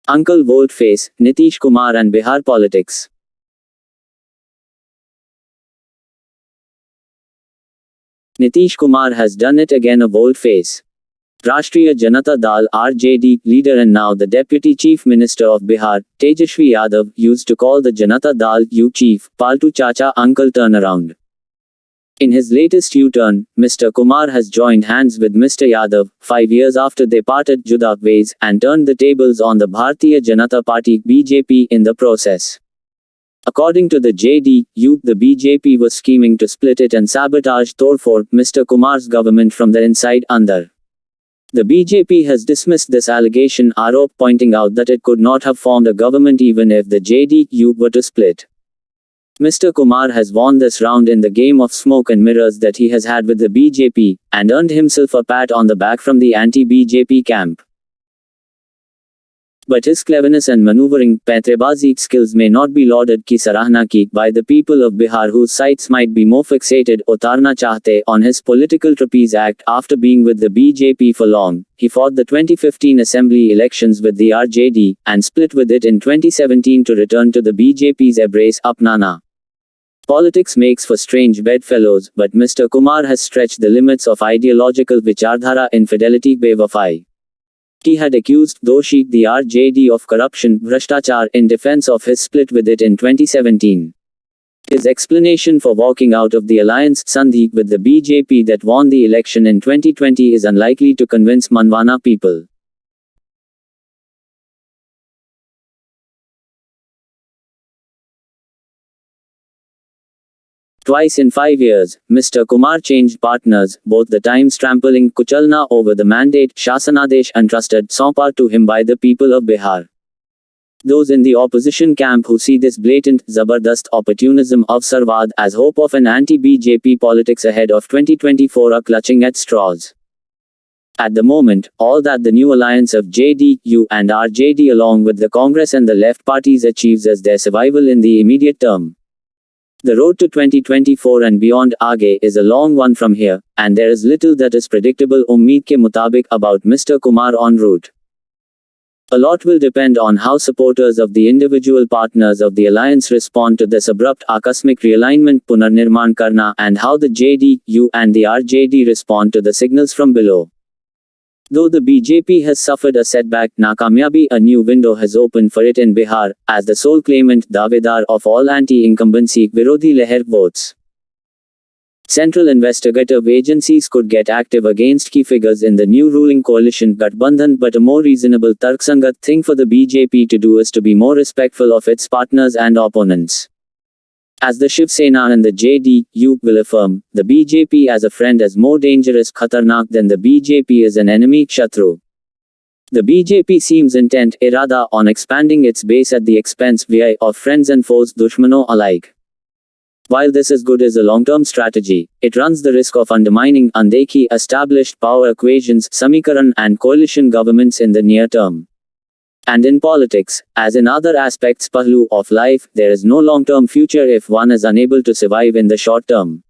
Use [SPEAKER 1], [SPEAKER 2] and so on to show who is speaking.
[SPEAKER 1] Uncle Volte-face, Nitish Kumar and Bihar politics. Nitish Kumar has done it again, a volte-face. Rashtriya Janata Dal (RJD) leader and now the Deputy Chief Minister of Bihar, Tejashwi Yadav, used to call the Janata Dal "You Chief, Paltu Chacha, Uncle Turnaround." In his latest U-turn, Mr. Kumar has joined hands with Mr. Yadav, 5 years after they parted juda ways, and turned the tables on the Bharatiya Janata Party (BJP) in the process. According to the JDU, the BJP was scheming to split it and sabotage Torfor, Mr. Kumar's government from the inside under. The BJP has dismissed this allegation, pointing out that it could not have formed a government even if the JDU were to split. Mr. Kumar has won this round in the game of smoke and mirrors that he has had with the BJP, and earned himself a pat on the back from the anti-BJP camp. But his cleverness and maneuvering, paintrebazi skills may not be lauded ki sarahna ki by the people of Bihar, whose sights might be more fixated utarna chahte on his political trapeze act. After being with the BJP for long, he fought the 2015 assembly elections with the RJD, and split with it in 2017 to return to the BJP's embrace apnana. Politics makes for strange bedfellows, but Mr. Kumar has stretched the limits of ideological vichardhara infidelity bewafai. He had accused Doshi, the RJD, of corruption, bhrashtachar, in defense of his split with it in 2017. His explanation for walking out of the alliance, Sandhi, with the BJP that won the election in 2020 is unlikely to convince Manwana people. Twice in 5 years, Mr. Kumar changed partners, both the times trampling kuchalna over the mandate Shasanadesh entrusted Sompa to him by the people of Bihar. Those in the opposition camp who see this blatant, zabardast opportunism of Sarvad as hope of an anti-BJP politics ahead of 2024 are clutching at straws. At the moment, all that the new alliance of JDU and RJD along with the Congress and the left parties achieves is their survival in the immediate term. The road to 2024 and beyond aage is a long one from here, and there is little that is predictable ummeed ke mutabik about Mr. Kumar en route. A lot will depend on how supporters of the individual partners of the alliance respond to this abrupt akasmic realignment punarnirman karna, and how the JDU and the RJD respond to the signals from below. Though the BJP has suffered a setback, nakamyabi, a new window has opened for it in Bihar, as the sole claimant, davedar of all anti-incumbency, Virodhi Leher votes. Central investigative agencies could get active against key figures in the new ruling coalition Gathbandhan, but a more reasonable tarksangat thing for the BJP to do is to be more respectful of its partners and opponents. As the Shiv Sena and the JDU will affirm, the BJP as a friend is more dangerous khatarnak than the BJP as an enemy shatru. The BJP seems intent irada on expanding its base at the expense of friends and foes dushmano alike. While this is good as a long-term strategy, it runs the risk of undermining undekhi established power equations, samikaran, and coalition governments in the near term. And in politics, as in other aspects pahlu of life, there is no long-term future if one is unable to survive in the short term.